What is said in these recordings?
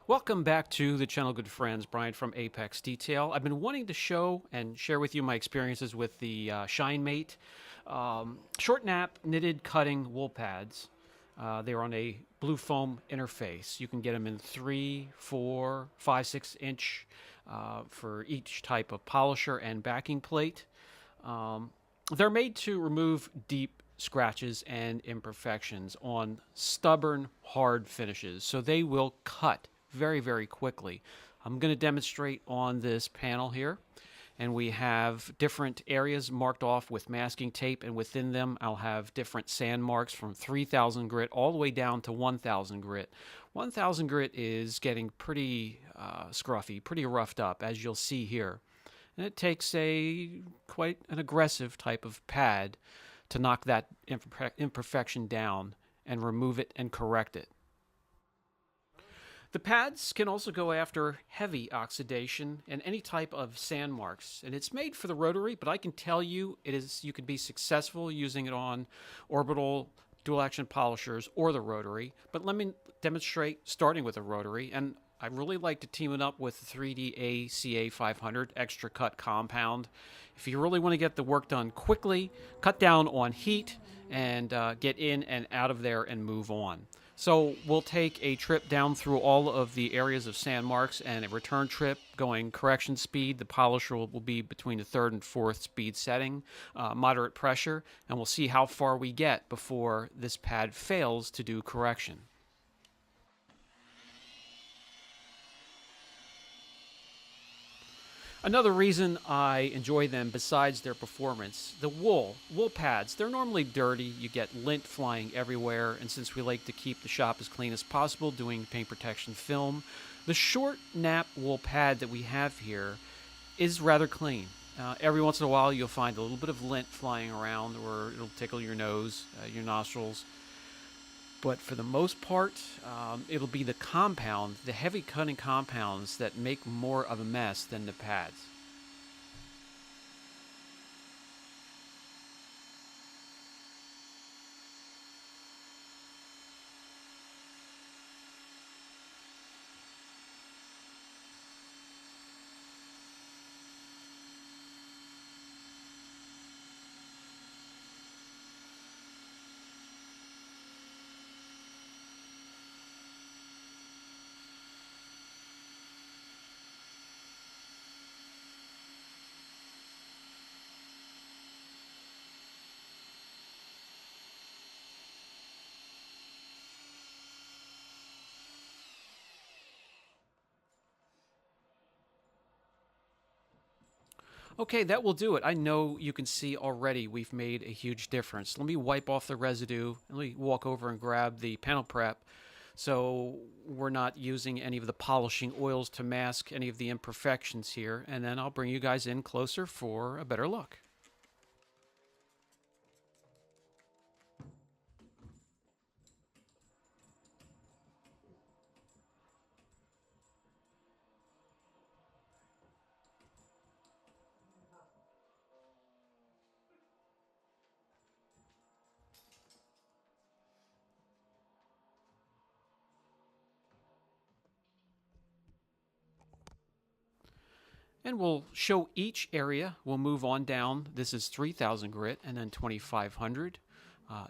Welcome back to the channel, good friends. Brian from Apex Detail. I've been wanting to show and share with you my experiences with the Shine Mate short nap knitted cutting wool pads. They're on a blue foam interface. You can get them in 3, 4, 5, 6 inch for each type of polisher and backing plate. They're made to remove deep scratches and imperfections on stubborn, hard finishes, so they will cut very, very quickly. I'm going to demonstrate on this panel here, and we have different areas marked off with masking tape, and within them I'll have different sand marks from 3000 grit all the way down to 1000 grit. 1000 grit is getting pretty scruffy, pretty roughed up, as you'll see here. And it takes quite an aggressive type of pad to knock that imperfection down and remove it and correct it. The pads can also go after heavy oxidation and any type of sand marks. And it's made for the rotary, but I can tell you you can be successful using it on orbital dual action polishers or the rotary. But let me demonstrate starting with a rotary. And I really like to team it up with 3D ACA 500 extra cut compound. If you really want to get the work done quickly, cut down on heat, and get in and out of there and move on. So we'll take a trip down through all of the areas of sand marks and a return trip going correction speed. The polisher will be between the 3rd and 4th speed setting, moderate pressure, and we'll see how far we get before this pad fails to do correction. Another reason I enjoy them besides their performance, the wool pads, they're normally dirty. You get lint flying everywhere, and since we like to keep the shop as clean as possible doing paint protection film, the short nap wool pad that we have here is rather clean. Every once in a while you'll find a little bit of lint flying around, or it'll tickle your nose, your nostrils. But for the most part, it'll be the compound, the heavy cutting compounds, that make more of a mess than the pads. Okay, that will do it. I know you can see already we've made a huge difference. Let me wipe off the residue. Let me walk over and grab the panel prep so we're not using any of the polishing oils to mask any of the imperfections here. And then I'll bring you guys in closer for a better look. And we'll show each area. We'll move on down. This is 3000 grit and then 2500.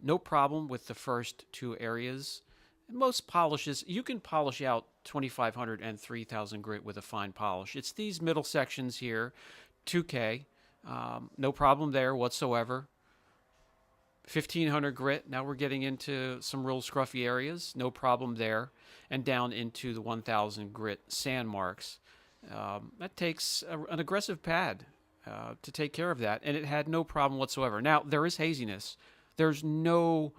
No problem with the first 2 areas. Most polishes, you can polish out 2500 and 3000 grit with a fine polish. It's these middle sections here, 2K, no problem there whatsoever. 1500 grit, now we're getting into some real scruffy areas, no problem there. And down into the 1000 grit sand marks. That takes an aggressive pad to take care of that, and it had no problem whatsoever. Now, there is haziness. There's no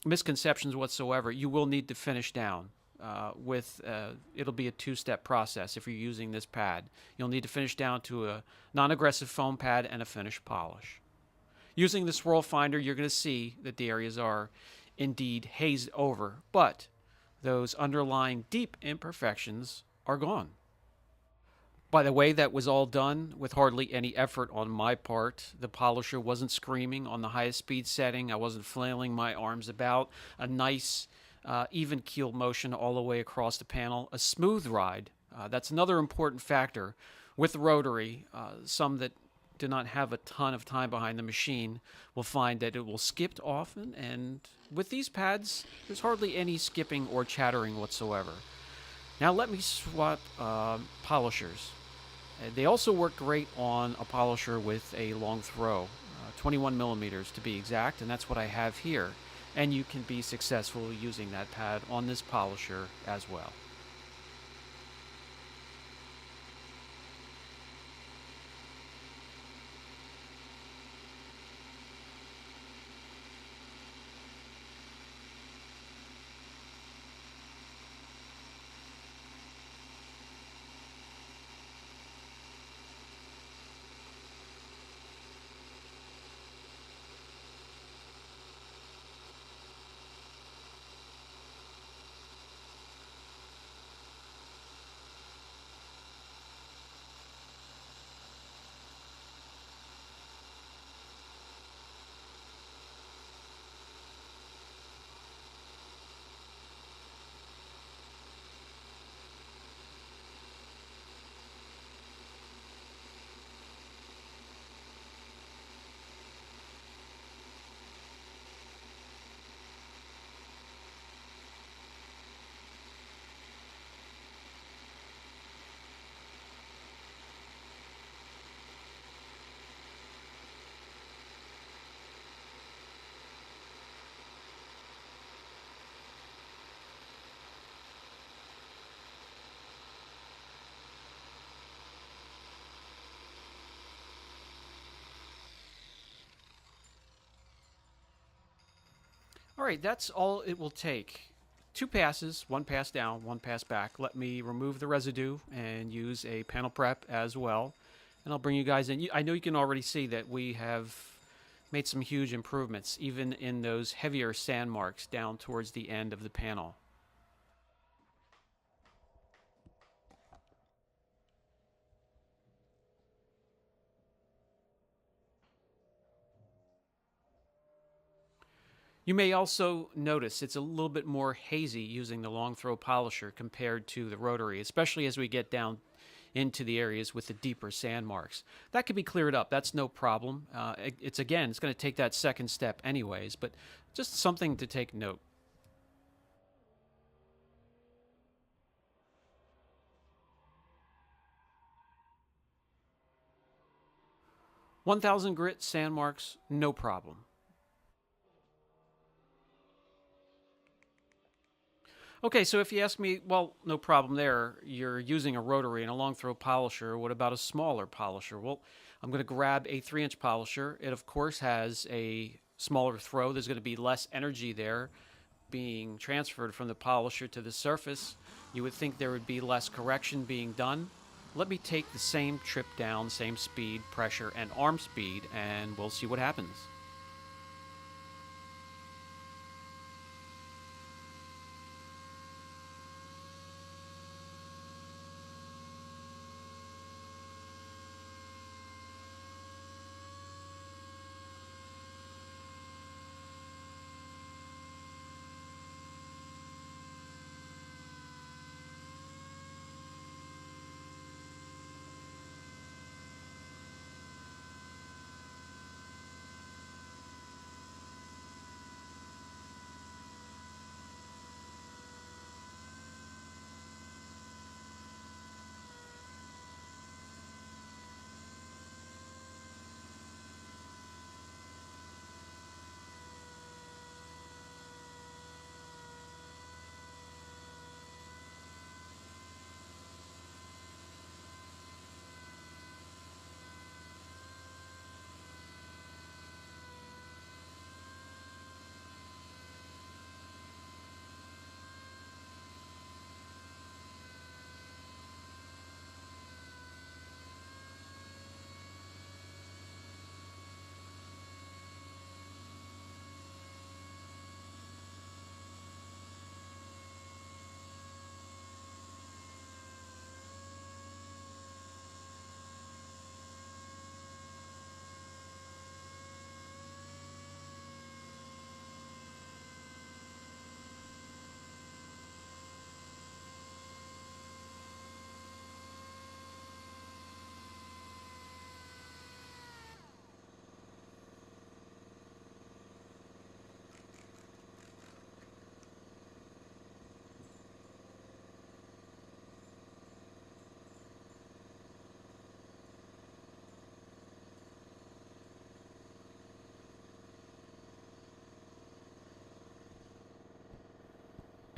misconceptions whatsoever. You will need to finish down it'll be a 2-step process if you're using this pad. You'll need to finish down to a non-aggressive foam pad and a finish polish. Using the swirl finder, you're going to see that the areas are indeed hazed over, but those underlying deep imperfections are gone. By the way, that was all done with hardly any effort on my part. The polisher wasn't screaming on the highest speed setting. I wasn't flailing my arms about. A nice even keel motion all the way across the panel, a smooth ride. That's another important factor with the rotary. Some that do not have a ton of time behind the machine will find that it will skip often, and with these pads, there's hardly any skipping or chattering whatsoever. Now let me swap polishers. They also work great on a polisher with a long throw, 21 millimeters to be exact, and that's what I have here. And you can be successful using that pad on this polisher as well. All right, that's all it will take. 2 passes, 1 pass down, 1 pass back. Let me remove the residue and use a panel prep as well. And I'll bring you guys in. I know you can already see that we have made some huge improvements, even in those heavier sand marks down towards the end of the panel. You may also notice it's a little bit more hazy using the long throw polisher compared to the rotary, especially as we get down into the areas with the deeper sand marks. That can be cleared up. That's no problem. It's going to take that second step anyways, but just something to take note. "1,000 grit sand marks, no problem." Okay, so if you ask me, well, no problem there. You're using a rotary and a long throw polisher. What about a smaller polisher? Well, I'm going to grab a 3-inch polisher. It, of course, has a smaller throw. There's going to be less energy there being transferred from the polisher to the surface. You would think there would be less correction being done. Let me take the same trip down, same speed, pressure, and arm speed, and we'll see what happens.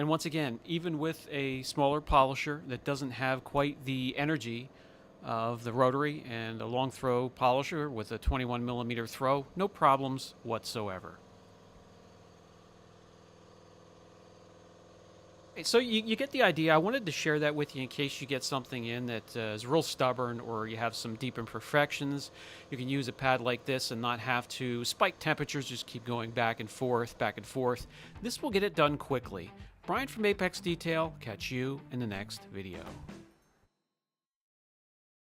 And once again, even with a smaller polisher that doesn't have quite the energy of the rotary and a long throw polisher with a 21 millimeter throw, no problems whatsoever. So you get the idea. I wanted to share that with you in case you get something in that is real stubborn or you have some deep imperfections. You can use a pad like this and not have to spike temperatures, just keep going back and forth, back and forth. This will get it done quickly. Brian from Apex Detail, catch you in the next video.